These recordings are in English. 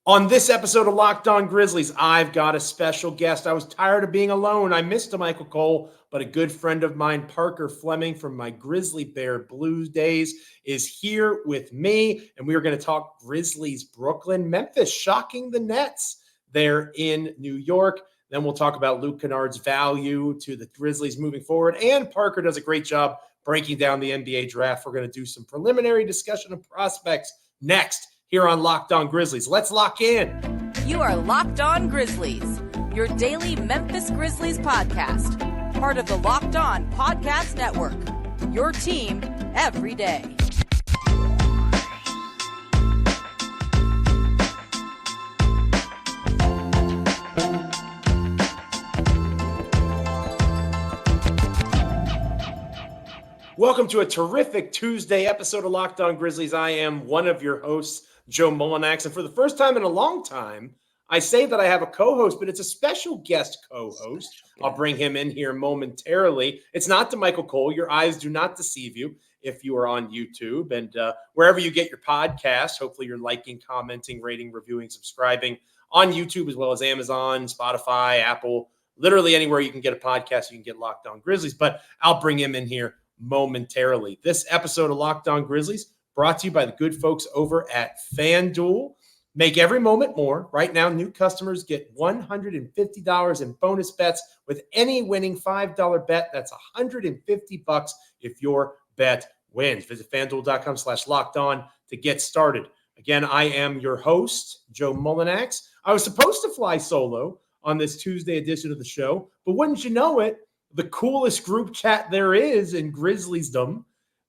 On this episode of Locked On Grizzlies, I've got a special guest. I was tired of being alone. I missed Michael Cole, but a good friend of mine, Parker Fleming from my Grizzly Bear Blues days, is here with me, and we are going to talk Grizzlies Brooklyn, Memphis shocking the Nets there in New York. Then we'll talk about Luke Kennard's value to the Grizzlies moving forward, and Parker does a great job breaking down the NBA draft. We're going to do some preliminary discussion of prospects next here on Locked On Grizzlies. Let's lock in. You are Locked On Grizzlies, your daily Memphis Grizzlies podcast, part of the Locked On Podcast Network, your team every day. Welcome to a terrific Tuesday episode of Locked On Grizzlies. I am one of your hosts, Joe Mullinax, and for the first time in a long time, I say that I have a co-host, but it's a special guest co-host. I'll bring him in here momentarily. It's not Michael Cole. Your eyes do not deceive you if you are on YouTube and wherever you get your podcast. Hopefully you're liking, commenting, rating, reviewing, subscribing on YouTube, as well as Amazon, Spotify, Apple, literally anywhere you can get a podcast, you can get Locked On Grizzlies, but I'll bring him in here momentarily. This episode of Locked On Grizzlies brought to you by the good folks over at FanDuel. Make every moment more. Right now, new customers get $150 in bonus bets with any winning $5 bet. That's $150 if your bet wins. Visit FanDuel.com/lockedon to get started. Again, I am your host, Joe Mullinax. I was supposed to fly solo on this Tuesday edition of the show, but wouldn't you know it, the coolest group chat there is in Grizzliesdom,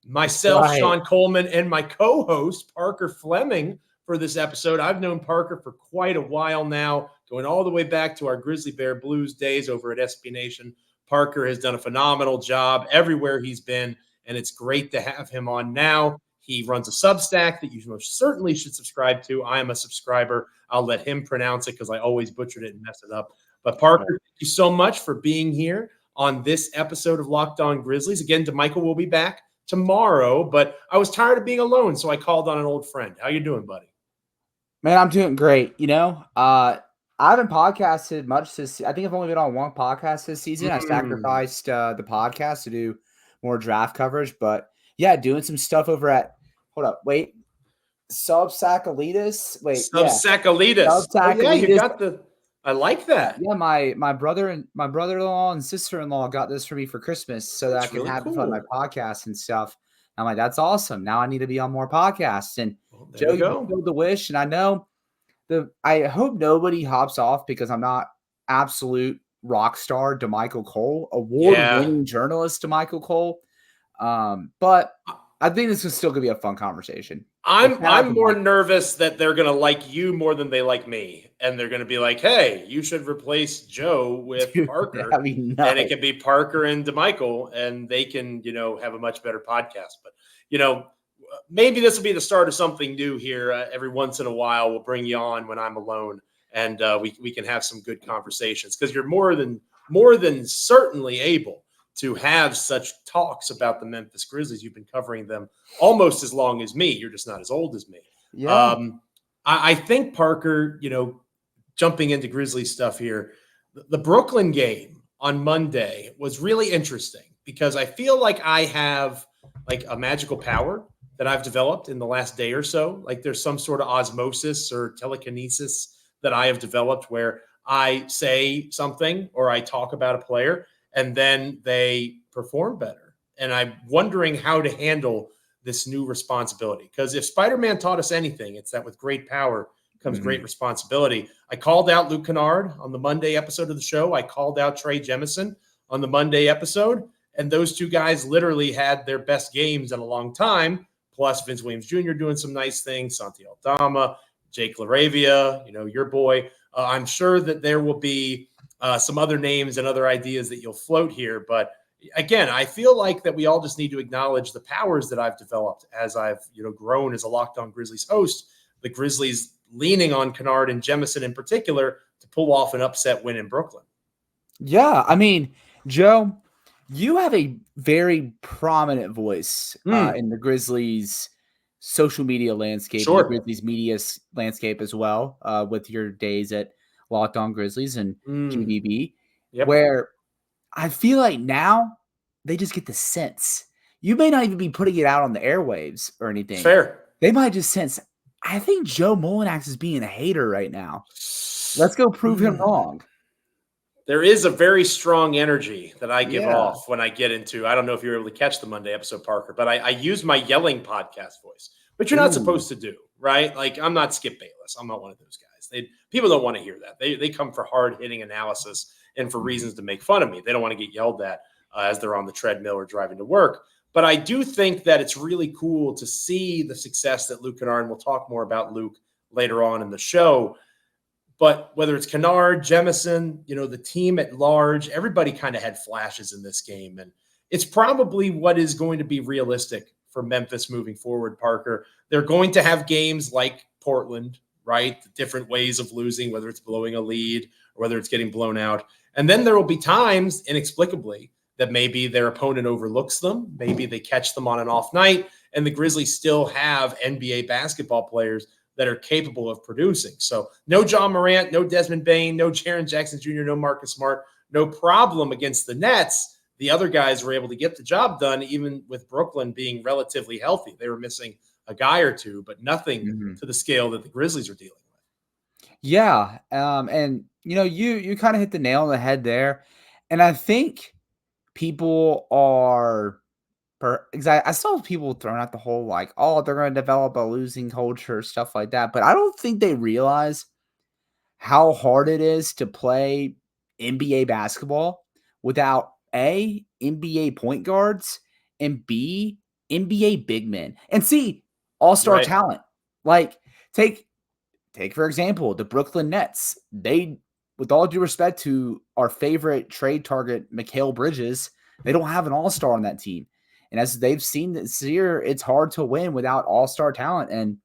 myself, right, Sean Coleman, and my co-host, Parker Fleming, for this episode. I've known Parker for quite a while now, going all the way back to our Grizzly Bear Blues days over at SB Nation. Parker has done a phenomenal job everywhere he's been, and it's great to have him on now. He runs a Substack that you most certainly should subscribe to. I am a subscriber. I'll let him pronounce it because I always butchered it and mess it up. But Parker, thank you so much for being here on this episode of Locked On Grizzlies. Again, DeMichael will be back tomorrow, but I was tired of being alone, so I called on an old friend. How you doing, buddy? Man, I'm doing great. I haven't podcasted much this. I think I've only been on one podcast this season. I sacrificed the podcast to do more draft coverage, but yeah, doing some stuff over at SubTsakalidis. SubTsakalidis. SubTsakalidis. Oh, yeah, you got the. I like that. Yeah, my brother-in-law and sister-in-law got this for me for Christmas so that I can really have cool. it on my podcast and stuff. I'm like, that's awesome. Now I need to be on more podcasts. And Joe, you fulfilled the wish. And I hope nobody hops off because I'm not absolute rock star DeMichael Cole, award-winning journalist DeMichael Cole. But I think this is still gonna be a fun conversation. I'm more nervous that they're gonna like you more than they like me. And they're going to be like, hey, you should replace Joe with Parker. And it can be Parker and DeMichael, and they can, have a much better podcast. But, maybe this will be the start of something new here. Every once in a while, we'll bring you on when I'm alone, and we can have some good conversations because you're more than certainly able to have such talks about the Memphis Grizzlies. You've been covering them almost as long as me. You're just not as old as me. Yeah. I think, Parker, jumping into Grizzlies stuff here, the Brooklyn game on Monday was really interesting because I feel like I have like a magical power that I've developed in the last day or so. Like there's some sort of osmosis or telekinesis that I have developed where I say something or I talk about a player and then they perform better. And I'm wondering how to handle this new responsibility. Because if Spider-Man taught us anything, it's that with great power comes great responsibility. I called out Luke Kennard on the Monday episode of the show. I called out Trey Jemison on the Monday episode. And those two guys literally had their best games in a long time. Plus Vince Williams Jr. doing some nice things. Santi Aldama, Jake LaRavia, your boy. I'm sure that there will be some other names and other ideas that you'll float here. But again, I feel like that we all just need to acknowledge the powers that I've developed as I've, grown as a Locked On Grizzlies host. The Grizzlies leaning on Kennard and Jemison in particular to pull off an upset win in Brooklyn. Yeah, I mean, Joe, you have a very prominent voice in the Grizzlies social media landscape, Sure. the Grizzlies media landscape as well, with your days at Locked On Grizzlies and GBB, where I feel like now they just get the sense. You may not even be putting it out on the airwaves or anything. Fair. They might just sense, I think Joe Mullinax is being a hater right now. Let's go prove him wrong. There is a very strong energy that I give off when I get into, I don't know if you were able to catch the Monday episode, Parker, but I use my yelling podcast voice, which you're not supposed to do, right? Like, I'm not Skip Bayless. I'm not one of those guys. People don't want to hear that. They come for hard-hitting analysis and for reasons to make fun of me. They don't want to get yelled at as they're on the treadmill or driving to work. But I do think that it's really cool to see the success that Luke Kennard, and we'll talk more about Luke later on in the show. But whether it's Kennard, Jemison, the team at large, everybody kind of had flashes in this game. And it's probably what is going to be realistic for Memphis moving forward, Parker. They're going to have games like Portland, right? The different ways of losing, whether it's blowing a lead or whether it's getting blown out. And then there will be times, inexplicably, that maybe their opponent overlooks them. Maybe they catch them on an off night, and the Grizzlies still have NBA basketball players that are capable of producing. So no John Morant, no Desmond Bane, no Jaren Jackson Jr., no Marcus Smart, no problem against the Nets. The other guys were able to get the job done, even with Brooklyn being relatively healthy. They were missing a guy or two, but nothing to the scale that the Grizzlies are dealing with. Yeah. And you kind of hit the nail on the head there. And I think people are, because I saw people throwing out the whole like, oh, they're going to develop a losing culture, stuff like that. But I don't think they realize how hard it is to play NBA basketball without A, NBA point guards, and B, NBA big men, and C, all-star talent. Like take for example, the Brooklyn Nets. They, with all due respect to our favorite trade target, Mikal Bridges, they don't have an all-star on that team. And as they've seen this year, it's hard to win without all-star talent. And,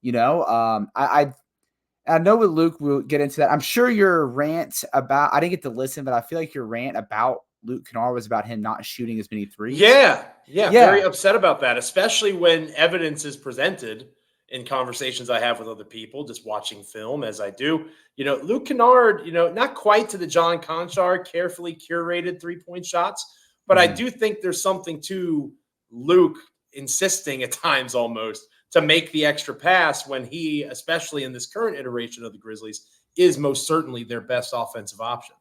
I know with Luke, we'll get into that. I'm sure your rant about, I didn't get to listen, but I feel like your rant about Luke Kennard was about him not shooting as many threes. Yeah. Very upset about that, especially when evidence is presented in conversations I have with other people, just watching film as I do. Luke Kennard, not quite to the John Conchar carefully curated three-point shots, but I do think there's something to Luke insisting at times almost to make the extra pass when he, especially in this current iteration of the Grizzlies, is most certainly their best offensive option.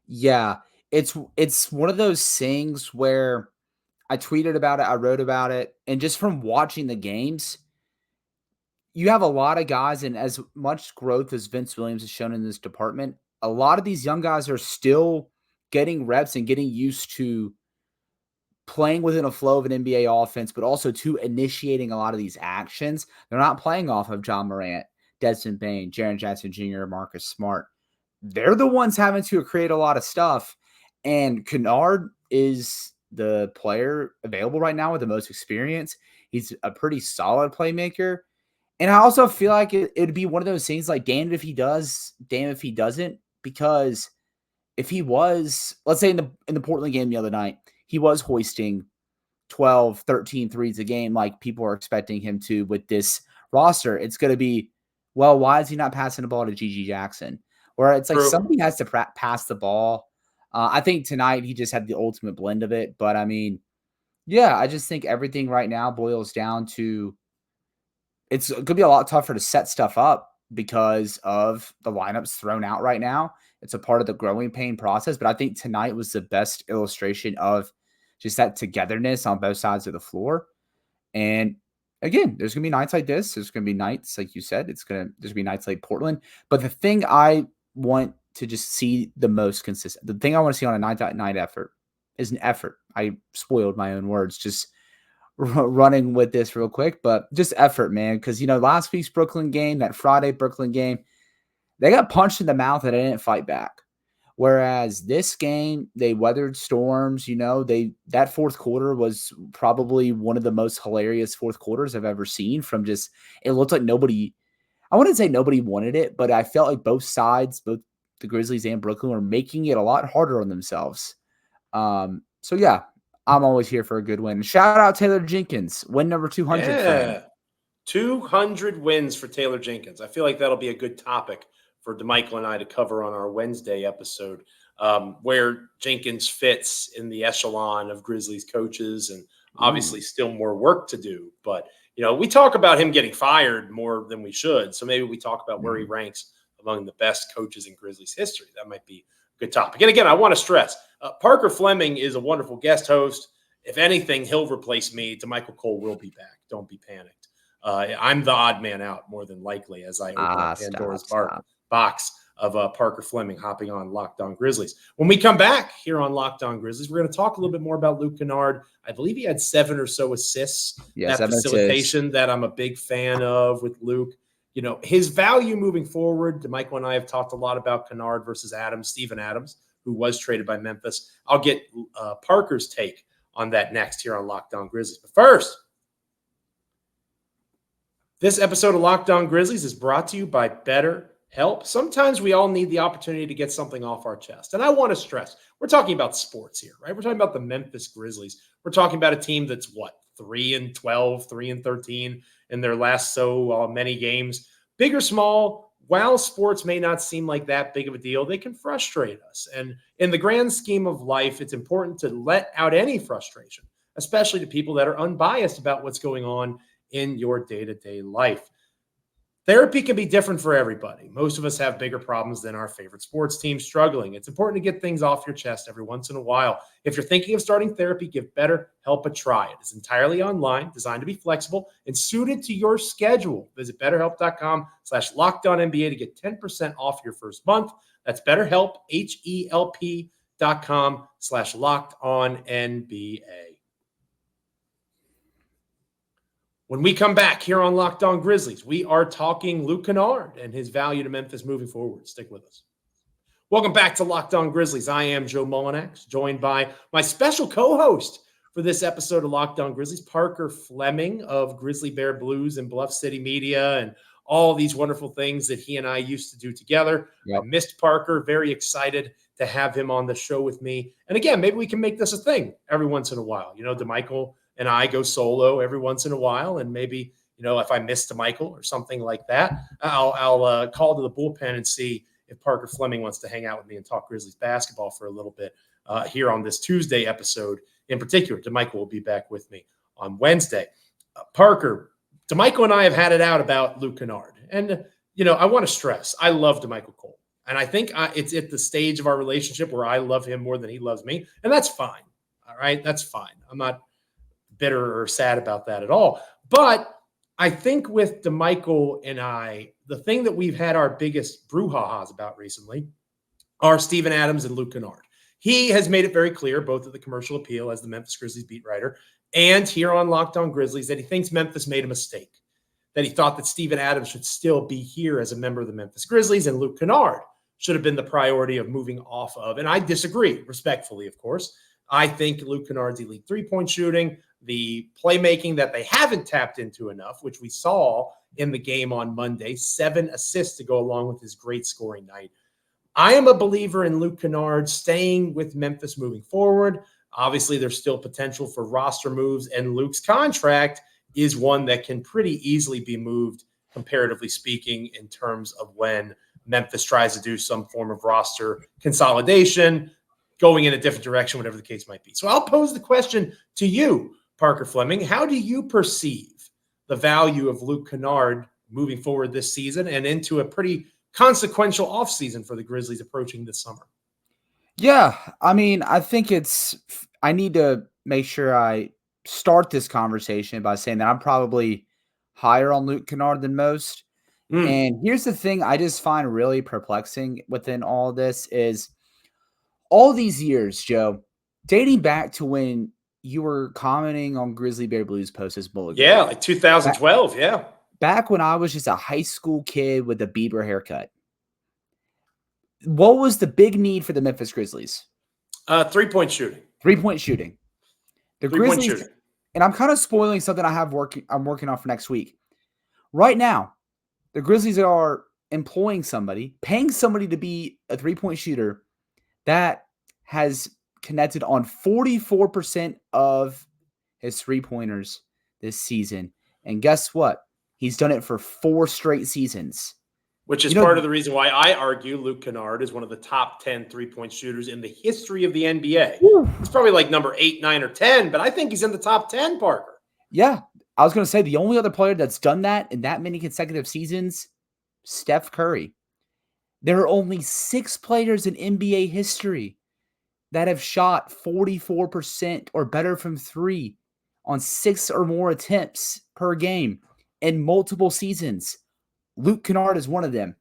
Yeah, it's one of those things where I tweeted about it, I wrote about it, and just from watching the games, you have a lot of guys, and as much growth as Vince Williams has shown in this department, a lot of these young guys are still getting reps and getting used to playing within a flow of an NBA offense, but also to initiating a lot of these actions. They're not playing off of John Morant, Desmond Bane, Jaren Jackson Jr., Marcus Smart. They're the ones having to create a lot of stuff. And Kennard is the player available right now with the most experience. He's a pretty solid playmaker. And I also feel like it'd be one of those things like, damned if he does, damned if he doesn't, because if he was, let's say in the Portland game the other night, he was hoisting 12, 13 threes a game like people are expecting him to with this roster. It's going to be, well, why is he not passing the ball to G.G. Jackson? Or it's like somebody has to pass the ball. I think tonight he just had the ultimate blend of it. But, I mean, yeah, I just think everything right now boils down to it's going to be a lot tougher to set stuff up because of the lineups thrown out right now. It's a part of the growing pain process. But I think tonight was the best illustration of just that togetherness on both sides of the floor. And again, there's going to be nights like this. There's going to be nights, like you said, there's going to be nights like Portland. But the thing I want to just see the most consistent, the thing I want to see on a night effort is an effort. I spoiled my own words just running with this real quick, but just effort, man. Because, last week's Brooklyn game, that Friday Brooklyn game, they got punched in the mouth and they didn't fight back. Whereas this game, they weathered storms. That fourth quarter was probably one of the most hilarious fourth quarters I've ever seen. From just, it looked like nobody, I wouldn't say nobody wanted it, but I felt like both sides, both the Grizzlies and Brooklyn, were making it a lot harder on themselves. So yeah, I'm always here for a good win. Shout out Taylor Jenkins, win number 200. Yeah. 200 wins for Taylor Jenkins. I feel like that'll be a good topic for DeMichael and I to cover on our Wednesday episode, where Jenkins fits in the echelon of Grizzlies coaches, and obviously still more work to do. But, we talk about him getting fired more than we should. So maybe we talk about where he ranks among the best coaches in Grizzlies history. That might be a good topic. And again, I want to stress, Parker Fleming is a wonderful guest host. If anything, he'll replace me. DeMichael Cole will be back. Don't be panicked. I'm the odd man out more than likely as I open up Pandora's box of Parker Fleming hopping on Locked On Grizzlies. When we come back here on Locked On Grizzlies, we're going to talk a little bit more about Luke Kennard. I believe he had 7 or so assists. That facilitation that I'm a big fan of with Luke. His value moving forward. DeMichael and I have talked a lot about Kennard versus Steven Adams, who was traded by Memphis. I'll get Parker's take on that next here on Locked On Grizzlies. But first, this episode of Locked On Grizzlies is brought to you by BetterHelp. Sometimes we all need the opportunity to get something off our chest. And I want to stress, we're talking about sports here, right? We're talking about the Memphis Grizzlies. We're talking about a team that's 3-12, 3-13 in their last so many games. Big or small, while sports may not seem like that big of a deal, they can frustrate us. And in the grand scheme of life, it's important to let out any frustration, especially to people that are unbiased about what's going on in your day-to-day life. Therapy can be different for everybody. Most of us have bigger problems than our favorite sports team struggling. It's important to get things off your chest every once in a while. If you're thinking of starting therapy, give BetterHelp a try. It is entirely online, designed to be flexible, and suited to your schedule. Visit BetterHelp.com/LockedOnNBA to get 10% off your first month. That's BetterHelp, HELP.com/LockedOnNBA. When we come back here on Locked On Grizzlies, we are talking Luke Kennard and his value to Memphis moving forward. Stick with us. Welcome back to Locked On Grizzlies. I am Joe Mullinax, joined by my special co-host for this episode of Locked On Grizzlies, Parker Fleming of Grizzly Bear Blues and Bluff City Media and all these wonderful things that he and I used to do together. Yep. I missed Parker. Very excited to have him on the show with me. And again, maybe we can make this a thing every once in a while. DeMichael and I go solo every once in a while, and maybe, if I miss DeMichael or something like that, I'll call to the bullpen and see if Parker Fleming wants to hang out with me and talk Grizzlies basketball for a little bit here on this Tuesday episode. In particular, DeMichael will be back with me on Wednesday. Parker, DeMichael and I have had it out about Luke Kennard, and I want to stress I love DeMichael Cole, and I think it's at the stage of our relationship where I love him more than he loves me, and that's fine. All right, that's fine. I'm not bitter or sad about that at all. But I think with DeMichael and I, the thing that we've had our biggest brouhahas about recently are Steven Adams and Luke Kennard. He has made it very clear, both at the Commercial Appeal as the Memphis Grizzlies beat writer and here on Locked On Grizzlies, that he thinks Memphis made a mistake, that he thought that Steven Adams should still be here as a member of the Memphis Grizzlies and Luke Kennard should have been the priority of moving off of. And I disagree, respectfully, of course. I think Luke Kennard's elite three-point shooting, the playmaking that they haven't tapped into enough, which we saw in the game on Monday, 7 assists to go along with his great scoring night. I am a believer in Luke Kennard staying with Memphis moving forward. Obviously, there's still potential for roster moves, and Luke's contract is one that can pretty easily be moved, comparatively speaking, in terms of when Memphis tries to do some form of roster consolidation, going in a different direction, whatever the case might be. So I'll pose the question to you, Parker Fleming. How do you perceive the value of Luke Kennard moving forward this season and into a pretty consequential offseason for the Grizzlies approaching this summer? Yeah, I think I need to make sure I start this conversation by saying that I'm probably higher on Luke Kennard than most. And here's the thing I just find really perplexing within all this is all these years, Joe, dating back to when you were commenting on Grizzly Bear Blues posts as Bullet. Yeah, like 2012, Back when I was just a high school kid with a Bieber haircut. What was the big need for the Memphis Grizzlies? Three-point shooting. Three-point shooting. The Grizzlies, and I'm kind of spoiling something I'm working on for next week. Right now, the Grizzlies are employing somebody, paying somebody to be a three-point shooter that has connected on 44% of his three-pointers this season. And guess what? He's done it for 4 straight seasons. Which is part of the reason why I argue Luke Kennard is one of the top 10 3-point shooters in the history of the NBA. It's probably like number 8, 9, or 10, but I think he's in the top 10, Parker. Yeah. I was going to say the only other player that's done that in that many consecutive seasons, Steph Curry. There are only 6 players in NBA history that have shot 44% or better from 3 on 6 or more attempts per game in multiple seasons. Luke Kennard is one of them.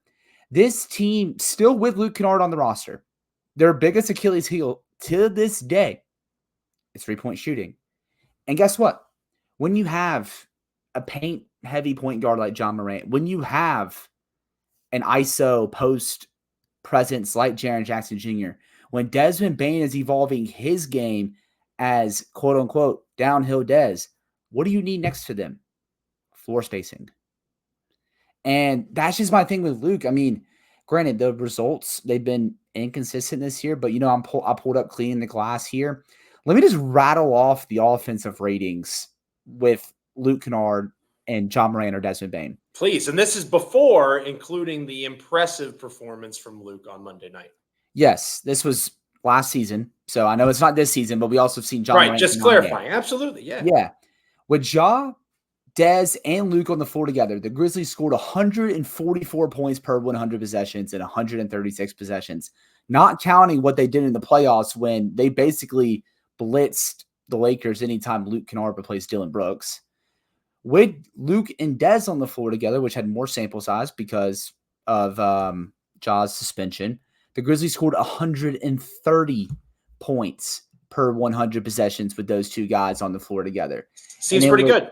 This team, still with Luke Kennard on the roster, their biggest Achilles heel to this day is 3-point shooting. And guess what? When you have a paint-heavy point guard like John Morant, when you have an ISO post presence like Jaren Jackson Jr., when Desmond Bane is evolving his game as quote-unquote downhill Des, what do you need next to them? Floor spacing. And that's just my thing with Luke. I mean, granted, the results, they've been inconsistent this year, but, I pulled up cleaning the glass here. Let me just rattle off the offensive ratings with Luke Kennard and John Morant or Desmond Bane. Please. And this is before including the impressive performance from Luke on Monday night. Yes, this was last season. So I know it's not this season, but we also have seen John Morant. Right, just clarifying. Absolutely, yeah. Yeah. With Ja, Dez, and Luke on the floor together, the Grizzlies scored 144 points per 100 possessions in 136 possessions, not counting what they did in the playoffs when they basically blitzed the Lakers anytime Luke Kennard replaced Dylan Brooks. With Luke and Dez on the floor together, which had more sample size because of Ja's suspension, the Grizzlies scored 130 points per 100 possessions with those two guys on the floor together. Seems pretty good.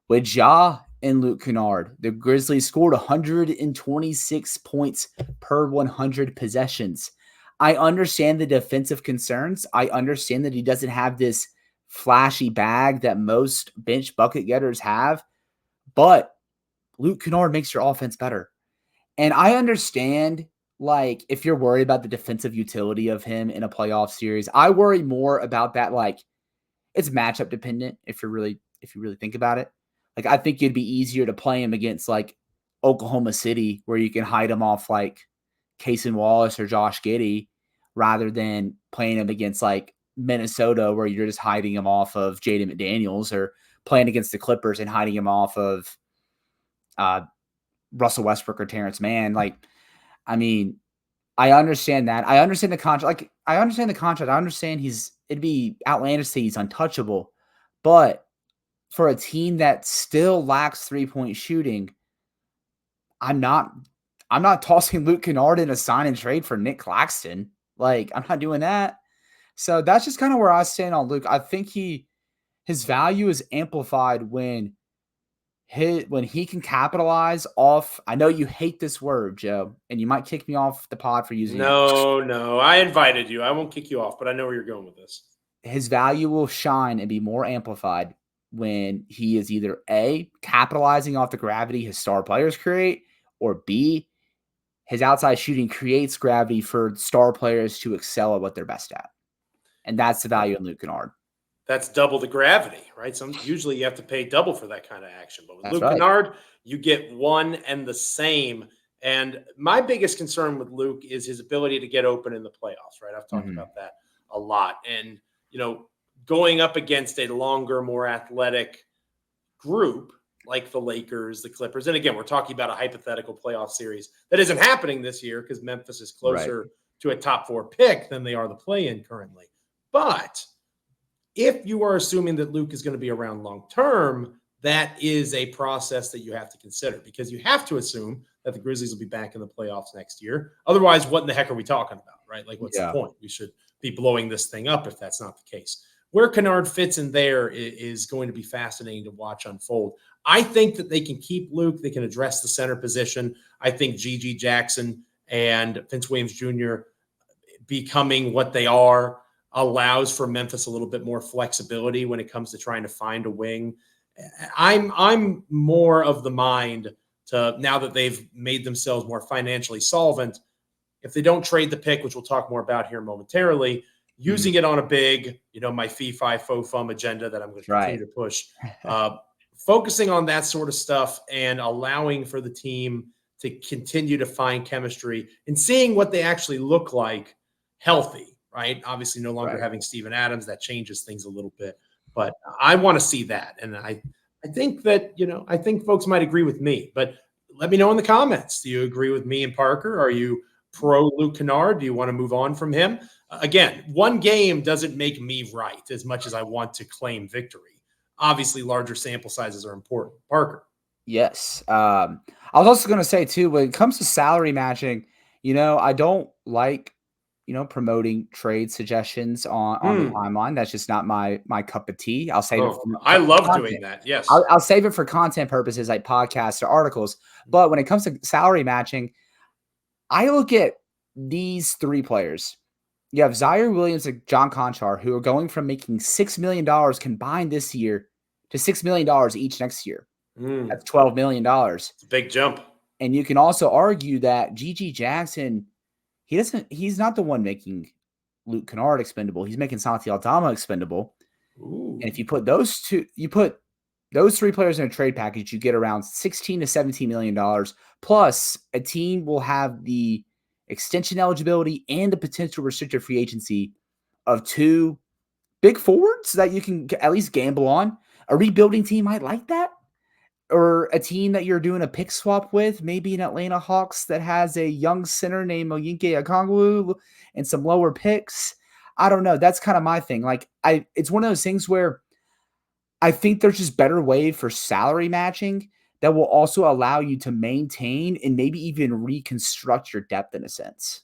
With Ja and Luke Kennard, the Grizzlies scored 126 points per 100 possessions. I understand the defensive concerns. I understand that he doesn't have this flashy bag that most bench bucket getters have, but Luke Kennard makes your offense better. And I understand, like, if you're worried about the defensive utility of him in a playoff series, I worry more about that. Like, it's matchup dependent if you really think about it. Like, I think it'd be easier to play him against like Oklahoma City, where you can hide him off like Cason Wallace or Josh Giddey, rather than playing him against like Minnesota, where you're just hiding him off of Jaden McDaniels, or playing against the Clippers and hiding him off of Russell Westbrook or Terrence Mann. Like, I mean, I understand that. I understand the contract. Like, I understand the contract. I understand it'd be outlandish to say he's untouchable, but for a team that still lacks 3-point shooting, I'm not tossing Luke Kennard in a sign and trade for Nick Claxton. Like, I'm not doing that. So that's just kind of where I stand on Luke. I think his value is amplified when he can capitalize off. I know you hate this word, Joe, and you might kick me off the pod for using it. No. I invited you. I won't kick you off, but I know where you're going with this. His value will shine and be more amplified when he is either A, capitalizing off the gravity his star players create, or B, his outside shooting creates gravity for star players to excel at what they're best at. And that's the value in Luke Kennard. That's double the gravity, right? Usually you have to pay double for that kind of action. But with That's Luke right. Kennard, you get one and the same. And my biggest concern with Luke is his ability to get open in the playoffs, right? I've talked about that a lot. And, going up against a longer, more athletic group like the Lakers, the Clippers. And again, we're talking about a hypothetical playoff series that isn't happening this year because Memphis is closer to a top 4 pick than they are the play-in currently. But if you are assuming that Luke is going to be around long-term, that is a process that you have to consider, because you have to assume that the Grizzlies will be back in the playoffs next year. Otherwise, what in the heck are we talking about, right? Like, what's the point? We should be blowing this thing up if that's not the case. Where Kennard fits in there is going to be fascinating to watch unfold. I think that they can keep Luke. They can address the center position. I think G.G. Jackson and Vince Williams Jr. becoming what they are allows for Memphis a little bit more flexibility when it comes to trying to find a wing. I'm more of the mind to, now that they've made themselves more financially solvent, if they don't trade the pick, which we'll talk more about here momentarily, using it on a big, my fee-fi fo-fum agenda that I'm going to continue to push focusing on that sort of stuff and allowing for the team to continue to find chemistry and seeing what they actually look like healthy, right? Obviously, no longer having Steven Adams, that changes things a little bit. But I want to see that. And I think that, I think folks might agree with me. But let me know in the comments. Do you agree with me and Parker? Are you pro Luke Kennard? Do you want to move on from him? Again, one game doesn't make me right as much as I want to claim victory. Obviously, larger sample sizes are important. Parker. Yes. I was also going to say, too, when it comes to salary matching, I don't like, promoting trade suggestions on the timeline. That's just not my cup of tea. I'll save it. I love doing that. Yes. I'll save it for content purposes like podcasts or articles. But when it comes to salary matching, I look at these three players. You have Zaire Williams and John Conchar, who are going from making $6 million combined this year to $6 million each next year. That's $12 million. It's a big jump. And you can also argue that G.G. Jackson, he's not the one making Luke Kennard expendable. He's making Santi Aldama expendable. Ooh. And if you put those three players in a trade package, you get around $16 to $17 million. Plus, a team will have the extension eligibility and the potential restricted free agency of two big forwards that you can at least gamble on. A rebuilding team might like that. Or a team that you're doing a pick swap with, maybe an Atlanta Hawks that has a young center named Oyinke Okongwu and some lower picks. I don't know. That's kind of my thing. It's one of those things where I think there's just better way for salary matching that will also allow you to maintain and maybe even reconstruct your depth in a sense.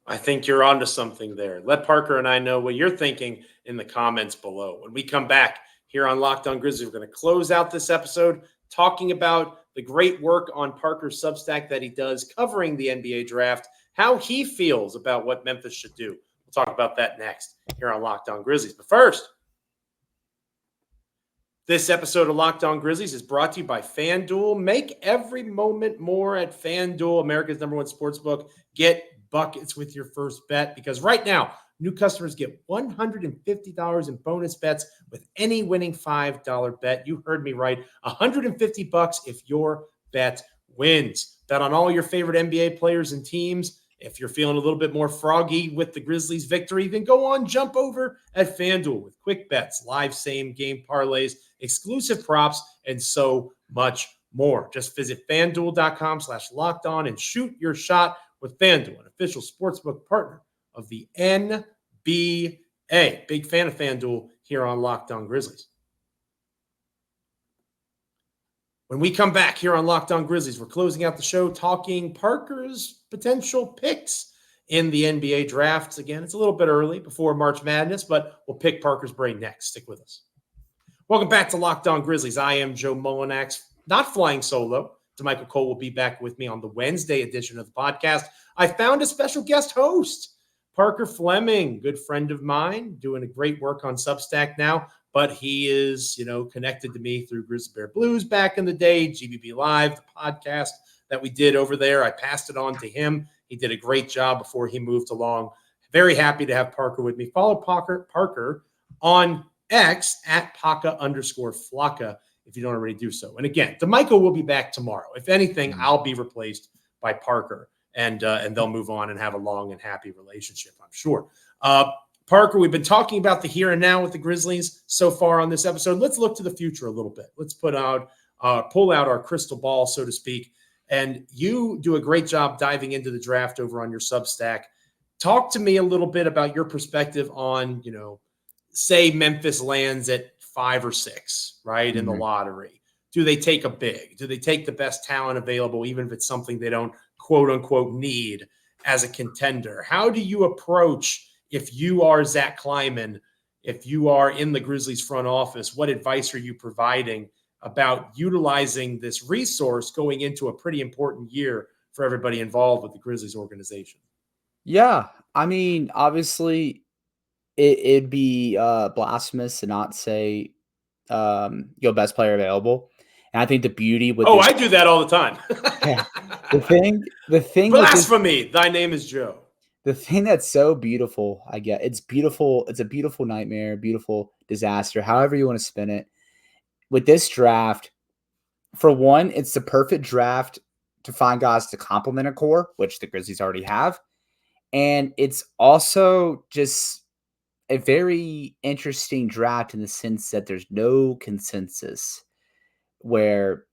I think you're onto something there. Let Parker and I know what you're thinking in the comments below. When we come back here on Locked On Grizzlies, we're going to close out this episode talking about the great work on Parker's Substack that he does covering the NBA draft, how he feels about what Memphis should do. We'll talk about that next here on Locked On Grizzlies. But first, this episode of Locked On Grizzlies is brought to you by FanDuel. Make every moment more at FanDuel, America's #1 sportsbook. Get buckets with your first bet because right now, new customers get $150 in bonus bets with any winning $5 bet. You heard me right. $150 if your bet wins. Bet on all your favorite NBA players and teams. If you're feeling a little bit more froggy with the Grizzlies' victory, then go on, jump over at FanDuel with quick bets, live same-game parlays, exclusive props, and so much more. Just visit FanDuel.com/lockedon and shoot your shot with FanDuel, an official sportsbook partner of the NBA. Big fan of FanDuel here on Locked On Grizzlies. When we come back here on Locked On Grizzlies, we're closing out the show talking Parker's potential picks in the NBA drafts. Again, it's a little bit early before March Madness, but we'll pick Parker's brain next. Stick with us. Welcome back to Locked On Grizzlies. I am Joe Mullinax, not flying solo. DeMichael Cole will be back with me on the Wednesday edition of the podcast. I found a special guest host. Parker Fleming, good friend of mine, doing a great work on Substack now, but he is, connected to me through Grizzly Bear Blues back in the day, GBB Live, the podcast that we did over there. I passed it on to him. He did a great job before he moved along. Very happy to have Parker with me. Follow Parker on X at Paca_Flocka if you don't already do so. And again, DeMichael will be back tomorrow. If anything, I'll be replaced by Parker. And they'll move on and have a long and happy relationship, I'm sure. Parker, we've been talking about the here and now with the Grizzlies so far on this episode. Let's look to the future a little bit. Let's pull out our crystal ball, so to speak. And you do a great job diving into the draft over on your Substack. Talk to me a little bit about your perspective on, say Memphis lands at 5 or 6, right, in the lottery. Do they take a big? Do they take the best talent available, even if it's something they don't quote unquote need as a contender? How do you approach, if you are Zach Kleiman, if you are in the Grizzlies front office, what advice are you providing about utilizing this resource going into a pretty important year for everybody involved with the Grizzlies organization? Yeah. I mean, obviously it'd be blasphemous to not say your best player available. And I think the beauty with I do that all the time. Yeah. The thing blasphemy. Thy name is Joe. The thing that's so beautiful, it's beautiful. It's a beautiful nightmare, beautiful disaster, however you want to spin it. with this draft, for one, it's the perfect draft to find guys to complement a core, which the Grizzlies already have. And it's also just a very interesting draft in the sense that there's no consensus where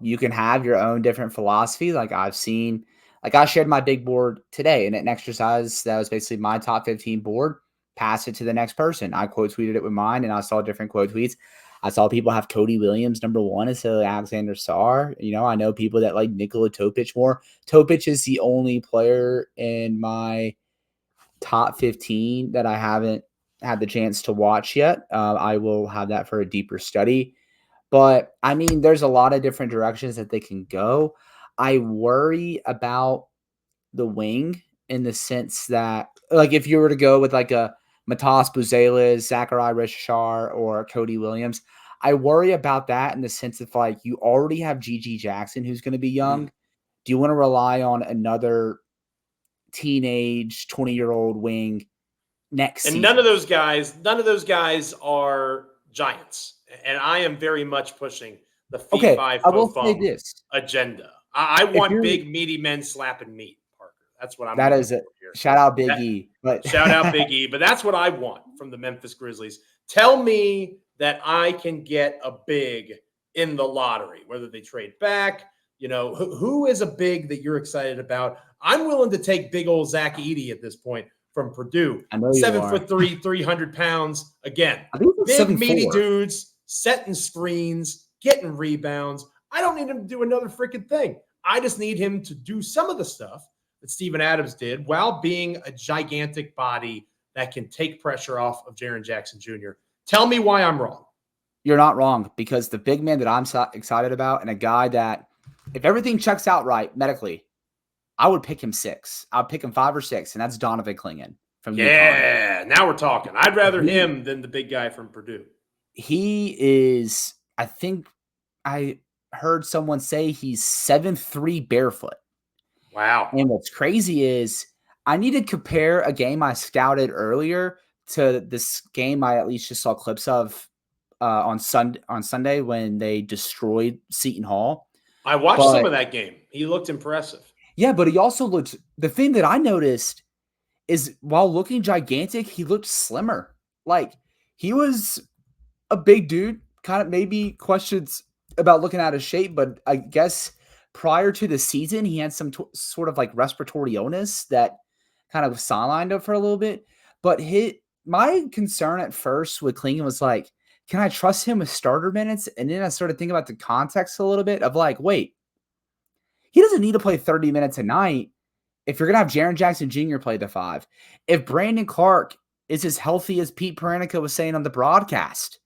you can have your own different philosophy. Like I've seen, like I shared my big board today in an exercise that was basically my top 15 board, pass it to the next person. I quote tweeted it with mine and I saw different quote tweets. I saw people have Cody Williams number 1 instead of Alexander Sarr. You know, I know people that like Nikola Topic more. Topic is the only player in my top 15 that I haven't had the chance to watch yet. I will have that for a deeper study. But, I mean, there's a lot of different directions that they can go. I worry about the wing in the sense that, like, if you were to go with, like, a Matas Buzelis, Zachary Rishar, or Cody Williams, I worry about that in the sense of, like, you already have G.G. Jackson who's going to be young. Do you want to rely on another teenage 20-year-old wing next season? None of those guys are giants. And I am very much pushing the feet by Fofung agenda. I want big, meaty men slapping meat, Parker. That's what I'm That is it. Here. Shout out Big E. Shout out Big E. But that's what I want from the Memphis Grizzlies. Tell me that I can get a big in the lottery, whether they trade back. You know, who is a big that you're excited about? I'm willing to take big old Zach Edey at this point from Purdue. I know 7'3", 300 pounds. Again, big, meaty dudes, setting screens, getting rebounds. I don't need him to do another freaking thing. I just need him to do some of the stuff that Steven Adams did while being a gigantic body that can take pressure off of Jaren Jackson Jr. Tell me why I'm wrong. You're not wrong, because the big man that I'm so excited about, and a guy that, if everything checks out right medically, I would pick him 6. I would pick him 5 or 6, and that's Donovan Clingan from UConn. Now we're talking. I'd rather him than the big guy from Purdue. He is, I think I heard someone say he's 7'3" barefoot. Wow. And what's crazy is I need to compare a game I scouted earlier to this game I at least just saw clips of on Sunday when they destroyed Seton Hall. I watched some of that game. He looked impressive. Yeah, but he also looked – the thing that I noticed is while looking gigantic, he looked slimmer. Like, he was a big dude, kind of maybe questions about looking out of shape, but I guess prior to the season, he had some sort of like respiratory illness that kind of sidelined him for a little bit. But my concern at first with Clingan was like, can I trust him with starter minutes? And then I started thinking about the context a little bit of like, wait, he doesn't need to play 30 minutes a night if you're going to have Jaren Jackson Jr. play the 5. If Brandon Clark is as healthy as Pete Paranica was saying on the broadcast,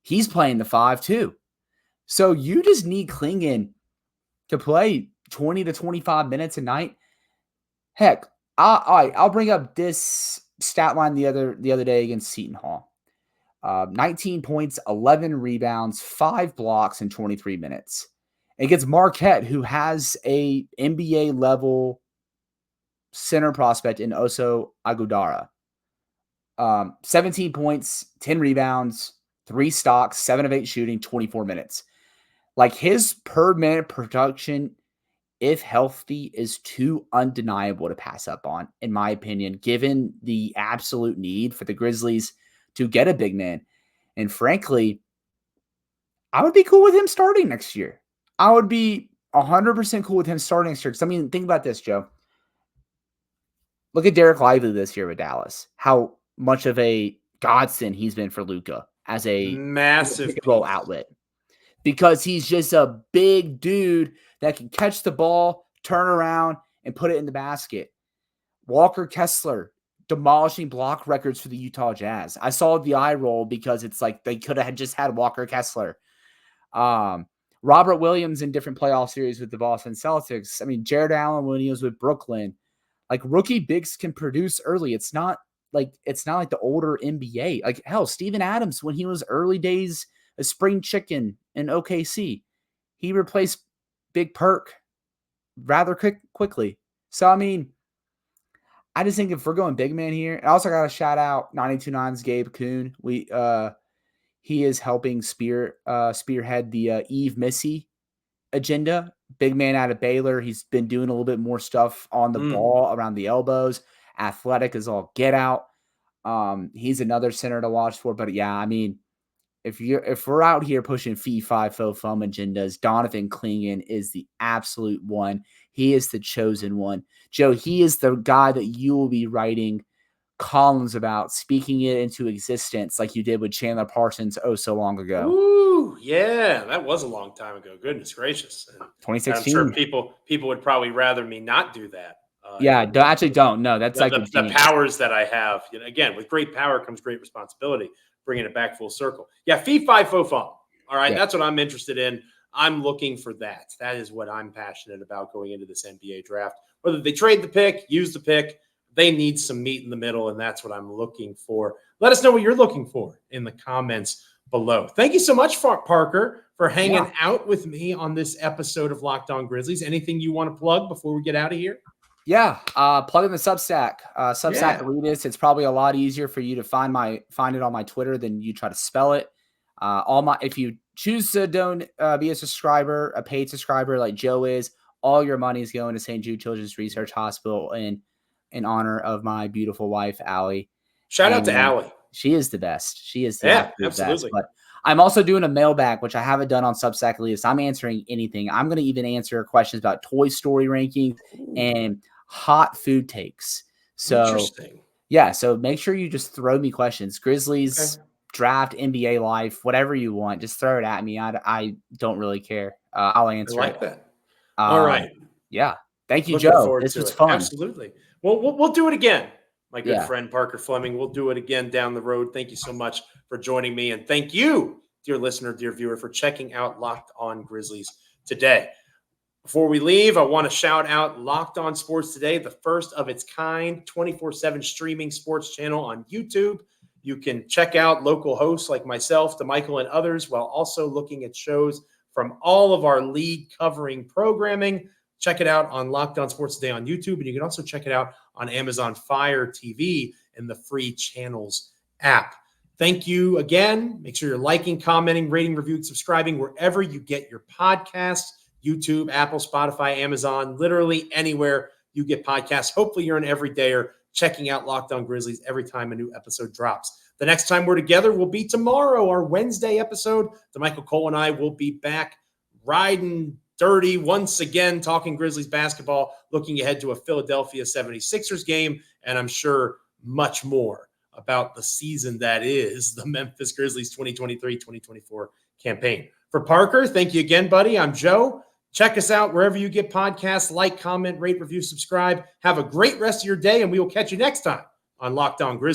he's playing the 5 too. So you just need Clingan to play 20 to 25 minutes a night. Heck, I'll bring up this stat line the other day against Seton Hall. 19 points, 11 rebounds, 5 blocks in 23 minutes. Against Marquette, who has a NBA level center prospect in Oso Agudara. 17 points, 10 rebounds, 3 stocks, 7 of 8 shooting, 24 minutes. Like, his per minute production, if healthy, is too undeniable to pass up on, in my opinion, given the absolute need for the Grizzlies to get a big man. And frankly, I would be cool with him starting next year. I would be 100% cool with him starting next year. Because, I mean, think about this, Joe. Look at Derek Lively this year with Dallas. How much of a godsend he's been for Luka as a massive role outlet. Because he's just a big dude that can catch the ball, turn around, and put it in the basket. Walker Kessler, demolishing block records for the Utah Jazz. I saw the eye roll because it's like they could have just had Walker Kessler. Robert Williams in different playoff series with the Boston Celtics. I mean, Jared Allen when he was with Brooklyn. Like, rookie bigs can produce early. It's not like the older NBA. Like, hell, Steven Adams when he was early days a spring chicken in OKC, he replaced Big Perk rather quickly. So, I mean, I just think if we're going big man here, I also got to shout out 92.9's Gabe Kuhn. he is helping spearhead the Eve Missy agenda. Big man out of Baylor. He's been doing a little bit more stuff on the ball around the elbows. Athletic is all get out. He's another center to watch for. But yeah, I mean, if we're out here pushing fee, fi, fo, fum agendas, Donovan Clingan is the absolute one. He is the chosen one. Joe, he is the guy that you will be writing columns about, speaking it into existence like you did with Chandler Parsons so long ago. Ooh, yeah, that was a long time ago. Goodness gracious. 2016. I'm sure people would probably rather me not do that. Don't. No, that's the powers that I have. Again, with great power comes great responsibility. Bringing it back full circle. Yeah, fee, fi, fo, fum. All right, That's what I'm interested in. I'm looking for that. That is what I'm passionate about going into this NBA draft. Whether they trade the pick, use the pick, they need some meat in the middle, and that's what I'm looking for. Let us know what you're looking for in the comments below. Thank you so much, Parker, for hanging out with me on this episode of Locked On Grizzlies. Anything you want to plug before we get out of here? Yeah, plug in the Substack. SubTsakalidis. It's probably a lot easier for you to find it on my Twitter than you try to spell it. If you choose to be a subscriber, a paid subscriber like Joe is, all your money is going to St. Jude Children's Research Hospital in honor of my beautiful wife, Allie. Shout out to Allie. She is the best. She is the absolutely best. But I'm also doing a mailbag, which I haven't done on SubStack. I'm answering anything. I'm going to even answer questions about Toy Story rankings and hot food takes. So interesting. Yeah, so make sure you just throw me questions. Grizzlies, draft, NBA life, whatever you want. Just throw it at me. I don't really care. I'll answer. I like that. All right. Yeah. Thank you, Joe. This was fun. Absolutely. Well, we'll do it again. My good friend Parker Fleming. We'll do it again down the road. Thank you so much for joining me. And thank you, dear listener, dear viewer, for checking out Locked On Grizzlies today. Before we leave, I want to shout out Locked On Sports Today, the first of its kind 24/7 streaming sports channel on YouTube. You can check out local hosts like myself, DeMichael, and others, while also looking at shows from all of our league covering programming. Check it out on Locked On Sports Today on YouTube, and you can also check it out on Amazon Fire TV in the free Channels app. Thank you again. Make sure you're liking, commenting, rating, reviewing, subscribing wherever you get your podcasts. YouTube, Apple, Spotify, Amazon, literally anywhere you get podcasts. Hopefully you're an everydayer checking out Locked On Grizzlies every time a new episode drops. The next time we're together will be tomorrow, our Wednesday episode. DeMichael Cole and I will be back riding dirty once again, talking Grizzlies basketball, looking ahead to a Philadelphia 76ers game, and I'm sure much more about the season that is the Memphis Grizzlies 2023-2024 campaign. For Parker, thank you again, buddy. I'm Joe. Check us out wherever you get podcasts. Like, comment, rate, review, subscribe. Have a great rest of your day, and we will catch you next time on Locked On Grizzlies.